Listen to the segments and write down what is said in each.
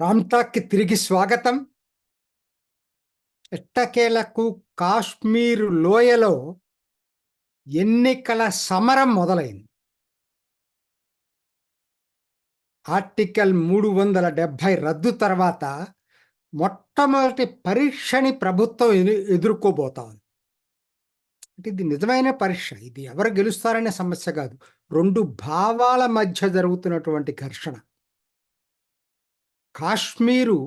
రామ్టాక్కి తిరిగి స్వాగతం. ఎట్టకేలకు కాశ్మీరు లోయలో ఎన్నికల సమరం మొదలైంది. ఆర్టికల్ 370 రద్దు తర్వాత మొట్టమొదటి పరీక్షని ప్రభుత్వం ఎదుర్కోబోతోంది. అంటే ఇది నిజమైన పరీక్ష. ఇది ఎవరు గెలుస్తారనే సమస్య కాదు. రెండు భావాల మధ్య జరుగుతున్నటువంటి ఘర్షణ. కాశ్మీరు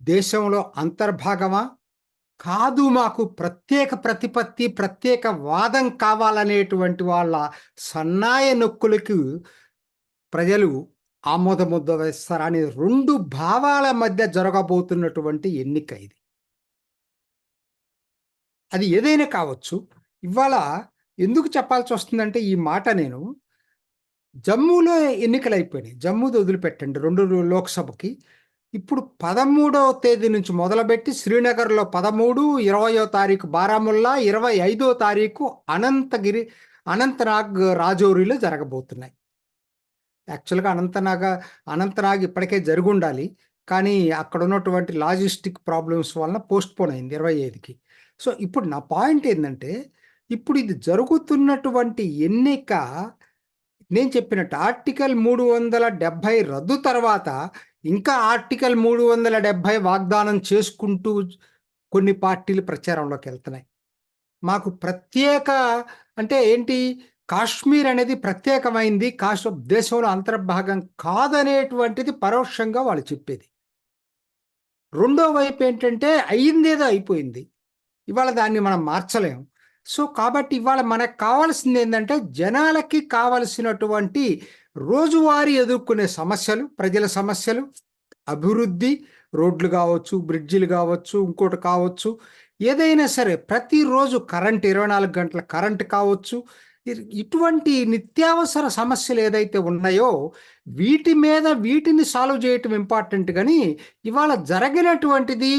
దేశంలో అంతర్భాగమా, కాదు మాకు ప్రత్యేక ప్రతిపత్తి, ప్రత్యేక వాదం కావాలనేటువంటి వాళ్ళ సన్నాయ నొక్కులకు ప్రజలు ఆమోదముద్ర వేస్తారనే రెండు భావాల మధ్య జరగబోతున్నటువంటి ఎన్నిక ఇది. అది ఏదైనా కావచ్చు. ఇవాళ ఎందుకు చెప్పాల్సి వస్తుందంటే ఈ మాట నేను జమ్మూలో ఎన్నికలు అయిపోయినాయి. జమ్మూది వదిలిపెట్టండి, 2 లోక్సభకి. ఇప్పుడు 13వ తేదీ నుంచి మొదలుపెట్టి శ్రీనగర్లో 13, 20వ తారీఖు బారాముల్లా, 25వ తారీఖు అనంతనాగ్ రాజౌరిలో జరగబోతున్నాయి. యాక్చువల్గా అనంతనాగ్ ఇప్పటికే జరుగుండాలి, కానీ అక్కడ ఉన్నటువంటి లాజిస్టిక్ ప్రాబ్లమ్స్ వలన పోస్ట్పోన్ అయింది 25కి. సో ఇప్పుడు నా పాయింట్ ఏంటంటే, ఇప్పుడు ఇది జరుగుతున్నటువంటి ఎన్నిక నేను చెప్పినట్టు ఆర్టికల్ 370 రద్దు తర్వాత ఇంకా ఆర్టికల్ 370 వాగ్దానం చేసుకుంటూ కొన్ని పార్టీలు ప్రచారంలోకి వెళ్తున్నాయి. మాకు ప్రత్యేక అంటే ఏంటి, కాశ్మీర్ అనేది ప్రత్యేకమైంది, దేశంలో అంతర్భాగం కాదనేటువంటిది పరోక్షంగా వాళ్ళు చెప్పేది. రెండో వైపు ఏంటంటే అయ్యిందేదో అయిపోయింది, ఇవాళ దాన్ని మనం మార్చలేం. సో కాబట్టి ఇవాళ మనకు కావాల్సింది ఏంటంటే జనాలకి కావలసినటువంటి రోజువారీ ఎదుర్కొనే సమస్యలు, ప్రజల సమస్యలు, అభివృద్ధి, రోడ్లు కావచ్చు, బ్రిడ్జిలు కావచ్చు, ఇంకోటి కావచ్చు, ఏదైనా సరే ప్రతిరోజు కరెంట్ 24 గంటల కరెంట్ కావచ్చు, ఇటువంటి నిత్యావసర సమస్యలు ఏదైతే ఉన్నాయో వీటిని సాల్వ్ చేయటం ఇంపార్టెంట్. కానీ ఇవాళ జరిగినటువంటిది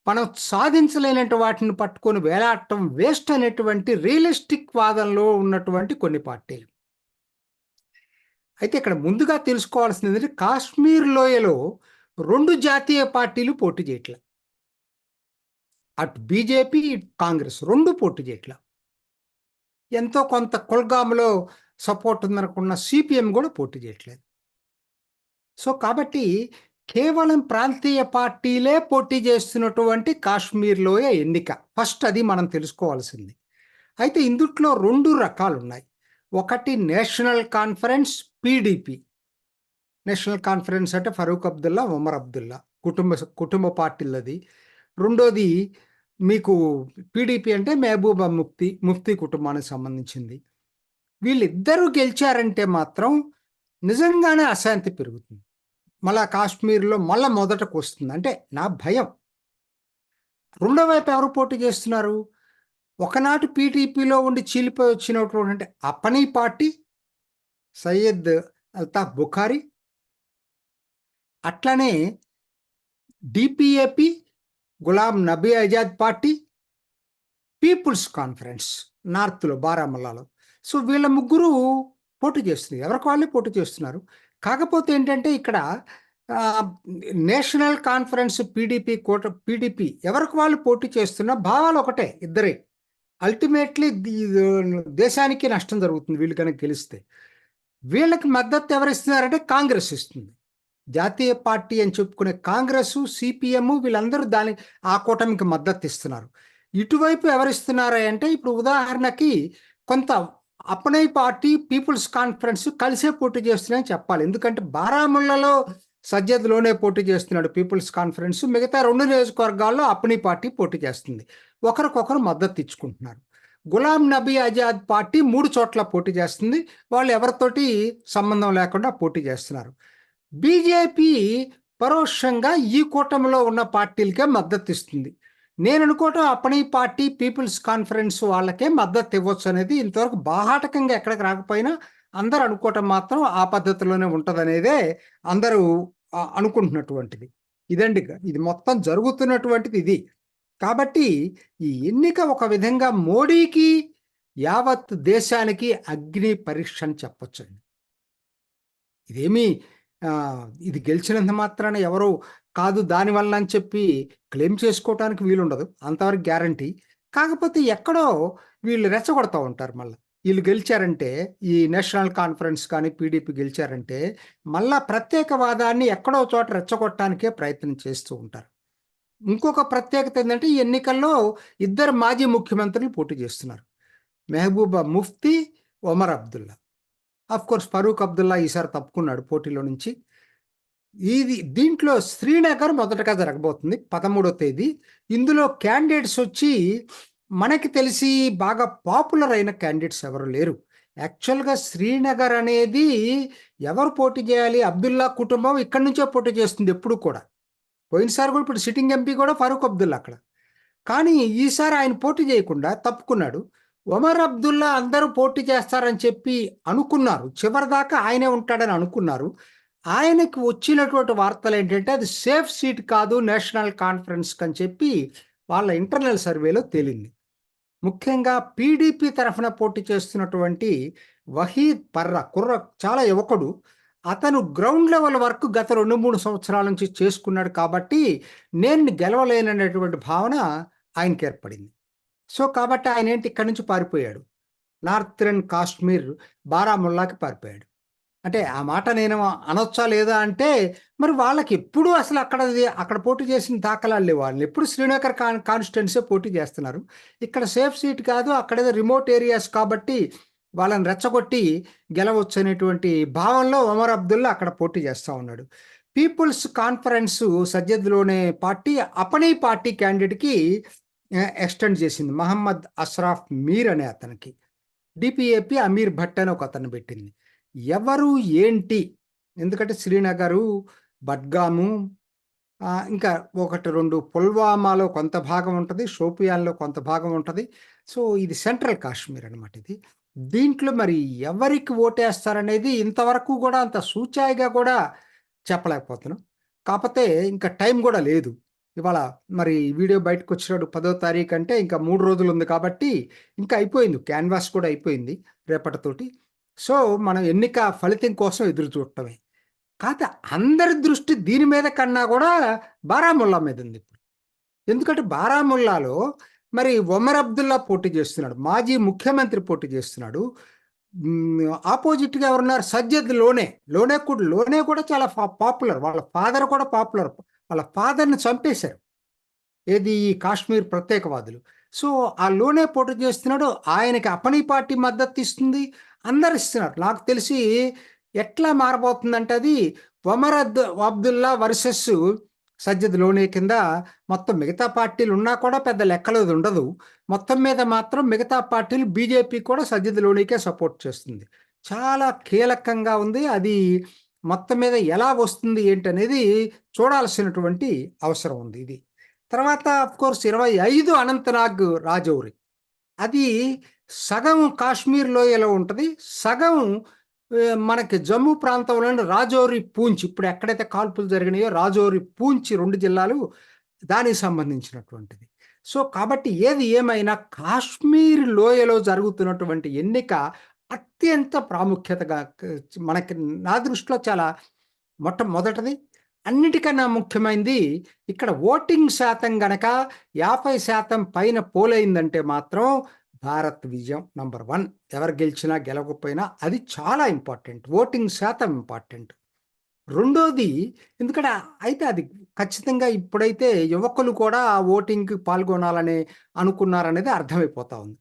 మనం సాధించలేనటువంటి వాటిని పట్టుకొని వేలాడటం వేస్ట్ అనేటువంటి రియలిస్టిక్ వాదనలో ఉన్నటువంటి కొన్ని పార్టీలు. అయితే ఇక్కడ ముందుగా తెలుసుకోవాల్సింది ఏంటంటే కాశ్మీర్ లోయలో 2 జాతీయ పార్టీలు పోటీ చేయట్ల. అటు బీజేపీ, ఇటు కాంగ్రెస్ 2 పోటీ చేయట్ల. ఎంతో కొంత కుల్గామ్లో సపోర్ట్ ఉందనుకున్న సిపిఎం కూడా పోటీ చేయట్లేదు. సో కాబట్టి కేవలం ప్రాంతీయ పార్టీలే పోటీ చేస్తున్నటువంటి కాశ్మీర్ లోయ ఎన్నిక ఫస్ట్, అది మనం తెలుసుకోవాల్సింది. అయితే ఇందుట్లో 2 రకాలు ఉన్నాయి. ఒకటి national conference, PDP. National conference అంటే ఫరూక్ అబ్దుల్లా, ఒమర్ అబ్దుల్లా కుటుంబ పార్టీలది. రెండోది మీకు పీడీపీ అంటే మహబూబా ముఫ్తీ కుటుంబానికి సంబంధించింది. వీళ్ళిద్దరూ గెలిచారంటే మాత్రం నిజంగానే అశాంతి పెరుగుతుంది. మళ్ళా కాశ్మీర్లో మళ్ళా మొదటకు వస్తుంది అంటే నా భయం. రెండో వైపు ఎవరు పోటీ చేస్తున్నారు? ఒకనాటి పీటీపీలో ఉండి చీలిపోయి వచ్చినటువంటి అపనీ పార్టీ, సయ్యద్ అల్తాఫ్ బుఖారీ, అట్లనే DPAP, Ghulam Nabi Azad party, People's Conference నార్త్లో బారాముల్లాలో. సో వీళ్ళ ముగ్గురు పోటీ చేస్తున్నారు, ఎవరికి వాళ్ళే పోటీ చేస్తున్నారు. కాకపోతే ఏంటంటే ఇక్కడ నేషనల్ కాన్ఫరెన్స్, పీడీపీ ఎవరికి వాళ్ళు పోటీ చేస్తున్న భావాలు ఒకటే, ఇద్దరే. అల్టిమేట్లీ దేశానికి నష్టం జరుగుతుంది వీళ్ళు కనుక గెలిస్తే. వీళ్ళకి మద్దతు ఎవరిస్తున్నారంటే కాంగ్రెస్ ఇస్తుంది. జాతీయ పార్టీ అని చెప్పుకునే కాంగ్రెస్, సిపిఎం వీళ్ళందరూ ఆ కూటమికి మద్దతు ఇస్తున్నారు. ఇటువైపు ఎవరిస్తున్నారు అంటే ఇప్పుడు ఉదాహరణకి కొంత అప్నై పార్టీ, పీపుల్స్ కాన్ఫరెన్స్ కలిసే పోటీ చేస్తున్నాయని చెప్పాలి. ఎందుకంటే బారాముల్లాలో సజ్జద్లోనే పోటీ చేస్తున్నాడు పీపుల్స్ కాన్ఫరెన్స్, మిగతా 2 నియోజకవర్గాల్లో అప్నీ పార్టీ పోటీ చేస్తుంది. ఒకరికొకరు మద్దతు ఇచ్చుకుంటున్నారు. గులాం నబీ ఆజాద్ పార్టీ 3 చోట్ల పోటీ చేస్తుంది, వాళ్ళు ఎవరితోటి సంబంధం లేకుండా పోటీ చేస్తున్నారు. బీజేపీ పరోక్షంగా ఈ కూటమిలో ఉన్న పార్టీలకే మద్దతు ఇస్తుంది. నేను అనుకోవటం అప్నీ పార్టీ, పీపుల్స్ కాన్ఫరెన్స్ వాళ్ళకే మద్దతు ఇవ్వచ్చు అనేది ఇంతవరకు బాహాటకంగా ఎక్కడికి రాకపోయినా అందరూ అనుకోవటం మాత్రం ఆ పద్ధతిలోనే ఉంటుందనేదే అందరూ అనుకుంటున్నటువంటిది. ఇదండి, ఇది మొత్తం జరుగుతున్నటువంటిది ఇది. కాబట్టి ఈ ఎన్నిక ఒక విధంగా మోడీకి, యావత్ దేశానికి అగ్ని పరీక్ష అని చెప్పొచ్చండి. ఇదేమీ ఇది గెలిచినంత మాత్రాన ఎవరు కాదు దానివల్ల అని చెప్పి క్లెయిమ్ చేసుకోవటానికి వీలుండదు. అంతవరకు గ్యారంటీ. కాకపోతే ఎక్కడో వీళ్ళు రెచ్చగొడతా ఉంటారు మళ్ళా. ఈళ్ళు గెలిచారంటే, ఈ నేషనల్ కాన్ఫరెన్స్ కానీ, పీడీపీ గెలిచారంటే, మళ్ళా ప్రత్యేకవాదాన్ని ఎక్కడో చోట రెచ్చగొట్టడానికే ప్రయత్నం చేస్తూ ఉంటారు. ఇంకొక ప్రత్యేకత ఏందంటే, ఈ ఎన్నికల్లో ఇద్దరు మాజీ ముఖ్యమంత్రులు పోటీ చేస్తున్నారు. మెహబూబా ముఫ్తీ, ఒమర్ అబ్దుల్లా. ఆఫ్‌కోర్స్ ఫరూక్ అబ్దుల్లా ఈసారి తప్పుకున్నాడు పోటీలో నుంచి. దీంట్లో శ్రీనగర్ మొదటగా జరగబోతుంది 13వ తేదీ. ఇందులో క్యాండిడేట్స్ వచ్చి మనకి తెలిసి బాగా పాపులర్ అయిన క్యాండిడేట్స్ ఎవరు లేరు. యాక్చువల్‌గా శ్రీనగర్ అనేది ఎవరు పోటీ చేయాలి? అబ్దుల్లా కుటుంబం ఇక్కడి నుంచే పోటీ చేస్తుంది ఎప్పుడు కూడా. పోయినసారి కూడా ఇప్పుడు సిట్టింగ్ ఎంపీ కూడా ఫరూక్ అబ్దుల్లా అక్కడ. కానీ ఈసారి ఆయన పోటీ చేయకుండా తప్పుకున్నాడు. ఒమర్ అబ్దుల్లా అందరూ పోటీ చేస్తారని చెప్పి అనుకున్నారు. చివరిదాకా ఆయనే ఉంటాడని అనుకున్నారు. ఆయనకి వచ్చినటువంటి వార్తలేంటంటే, అది సేఫ్ సీట్ కాదు నేషనల్ కాన్ఫరెన్స్‌కి అని చెప్పి వాళ్ళ ఇంటర్నల్ సర్వేలో తేలింది. ముఖ్యంగా పీడీపీ తరఫున పోటీ చేస్తున్నటువంటి వహీద్ పర్రా చాలా యువకుడు. అతను గ్రౌండ్ లెవెల్ వర్క్ గత 2, 3 సంవత్సరాల నుంచి చేసుకున్నాడు కాబట్టి, నేను గెలవలేననేటువంటి భావన ఆయనకి ఏర్పడింది. సో, కాబట్టి ఆయనేంటి ఇక్కడి నుంచి పారిపోయాడు. నార్థరన్ కాశ్మీర్ బారాముల్లాకి పారిపోయాడు. అంటే ఆ మాట నేను అనొచ్చా లేదా అంటే, మరి వాళ్ళకెప్పుడూ అసలు అక్కడ పోటీ చేసిన దాఖలాలు లేవు. వాళ్ళెప్పుడు శ్రీనగర్ కాన్స్టిట్యుయెన్సీ పోటీ చేస్తున్నారు. ఇక్కడ సేఫ్ సీట్ కాదు, అక్కడేదో రిమోట్ ఏరియాస్ కాబట్టి వాళ్ళని రెచ్చగొట్టి గెలవచ్చనేటువంటి భావనలో ఒమర్ అబ్దుల్లా అక్కడ పోటీ చేస్తా ఉన్నాడు. పీపుల్స్ కాన్ఫరెన్స్ సజ్జద్‌లోనే పార్టీ అపనీ పార్టీ క్యాండిడేట్‌కి ఎక్స్టెండ్ చేసింది. మహమ్మద్ అస్రాఫ్ మీర్ అనే అతనికి. డీపీఏపీ అమీర్ భట్ అని ఒకతన్ని పెట్టింది. ఎవరు ఏంటి? ఎందుకంటే శ్రీనగరు, బడ్గాము, ఇంకా 1, 2 పుల్వామాలో కొంత భాగం ఉంటది. షోపియాన్‌లో కొంత భాగం ఉంటది. సో, ఇది సెంట్రల్ కాశ్మీర్ అనమాట ఇది. దీంట్లో మరి ఎవరికి ఓటేస్తారనేది ఇంతవరకు గూడా అంత సూచాయిగా కూడా చెప్పలేకపోతున్నాం. కాపోతే ఇంకా టైం గూడా లేదు. ఇవాళ మరి ఈ వీడియో బయటకొచ్చినప్పుడు 10వ తారీఖు అంటే ఇంకా 3 రోజులుంది కాబట్టి ఇంకా అయిపోయింది. క్యాన్వాస్ కూడా అయిపోయింది రేపటితోటి. సో, మనం ఎన్నిక ఫలితం కోసం ఎదురు చూడటమే. కాతే అందరి దృష్టి దీని మీద కన్నా గూడా బారాముల్లా మీదుందిప్పుడు. ఎందుకంటే బారాముల్లాలో మరి ఒమర్ అబ్దుల్లా పోటీ చేస్తున్నాడు. మాజీ ముఖ్యమంత్రి పోటీ చేస్తున్నాడు. ఆపోజిట్‌గా ఎవరున్నారు? సజ్జద్ లోనే. లోనే కూడా చాలా పాపులర్. వాళ్ళ ఫాదర్ కూడా పాపులర్. వాళ్ళ ఫాదర్‌ని చంపేశారు. ఏది ఈ కాశ్మీర్ ప్రత్యేకవాదులు. సో, ఆ లోనే పోటీ చేస్తున్నాడు. ఆయనకి అపనీ పార్టీ మద్దతిస్తుంది. అందరూ ఇస్తున్నారు. నాకు తెలిసి ఎట్లా మారబోతుందంటే అది ఒమర్ అబ్దుల్లా వర్సెస్ సజ్జద్ లోనే కింద మొత్తం మిగతా పార్టీలున్నా కూడా పెద్ద లెక్కలోది ఉండదు. మొత్తం మీద మాత్రం మిగతా పార్టీలు బీజేపీ కూడా సజ్జద్ లోనేకే సపోర్ట్ చేస్తుంది. చాలా కీలకంగా ఉంది. అది మొత్తం మీద ఎలా వస్తుంది ఏంటనేది చూడాల్సినటువంటి అవసరం ఉంది ఇది. తర్వాత ఆఫ్‌కోర్స్ 25 అనంతనాగ్ రాజౌరి. అది సగం కాశ్మీర్ లోయలో ఉంటది. సగం మనకి జమ్మూ ప్రాంతంలోని రాజౌరి, పూంచ్ ఇప్పుడు ఎక్కడైతే కాల్పులు జరిగినాయో రాజౌరి, పూంచ్ 2 జిల్లాలు దానికి సంబంధించినటువంటిది. సో, కాబట్టి ఏది ఏమైనా కాశ్మీర్ లోయలో జరుగుతున్నటువంటి ఎన్నిక అత్యంత ప్రాముఖ్యతగా మనకి నా దృష్టిలో చాలా మొట్టమొదటిది. అన్నిటికన్నా ముఖ్యమైనది ఇక్కడ ఓటింగ్ శాతం గనక 50% పైన పోలయిందంటే మాత్రం భారత్ విజయం నంబర్ 1. ఎవరు గెలిచినా గెలవకపోయినా అది చాలా ఇంపార్టెంట్. ఓటింగ్ శాతం ఇంపార్టెంట్. రెండోది ఎందుకంటే అయితే అది ఖచ్చితంగా ఇప్పుడైతే యువకులు కూడా ఆ ఓటింగ్‌కి పాల్గొనాలని అనుకున్నారనేది అర్థమైపోతా ఉంది.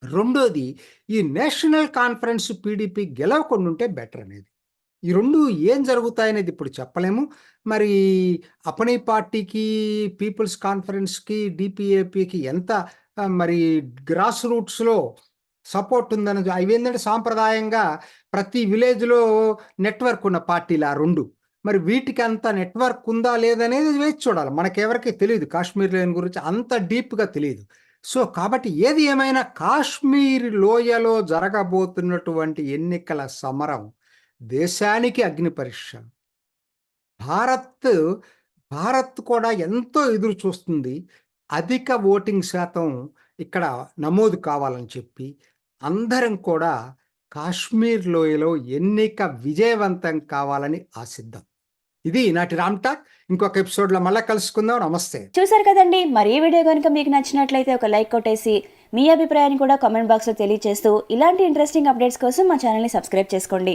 రెండోది ఈ నేషనల్ కాన్ఫరెన్స్ పీడీపీ గెలవకుండుంటే బెటర్ అనేది. ఈ 2 ఏం జరుగుతాయనేది ఇప్పుడు చెప్పలేము. మరి అపనీ పార్టీకి, పీపుల్స్ కాన్ఫరెన్స్‌కి, డీపీఏపీకి ఎంత మరి గ్రాస్ రూట్స్‌లో సపోర్ట్ ఉందన్నది అవేంటంటే సాంప్రదాయంగా ప్రతి విలేజ్‌లో నెట్వర్క్ ఉన్న పార్టీలు ఆ 2. మరి వీటికి అంత నెట్వర్క్ ఉందా లేదనేది వేచి చూడాలి. మనకెవరికీ తెలీదు. కాశ్మీర్ లోయని గురించి అంత డీప్‌గా తెలీదు. సో, కాబట్టి ఏది ఏమైనా కాశ్మీర్ లోయలో జరగబోతున్నటువంటి ఎన్నికల సమరం దేశానికి అగ్ని పరీక్ష. భారత్, భారత్ కూడా ఎంతో ఎదురు చూస్తుంది. అధిక ఓటింగ్ శాతం ఇక్కడ నమోదు కావాలని చెప్పి అందరం కూడా కాశ్మీర్ లోయలో ఎన్నిక విజయవంతం కావాలని ఆశిద్దాం. ఇది ఈనాటి రామ్ టాక్. ఇంకొక ఎపిసోడ్లో మళ్ళీ కలుసుకుందాం. నమస్తే. చూసారు కదండి, మరి ఈ వీడియో కనుక మీకు నచ్చినట్లయితే ఒక లైక్ కొట్టేసి మీ అభిప్రాయాన్ని కూడా కామెంట్ బాక్స్లో తెలియజేస్తూ ఇలాంటి ఇంట్రెస్టింగ్ అప్డేట్స్ కోసం మా ఛానల్ని సబ్స్క్రైబ్ చేసుకోండి.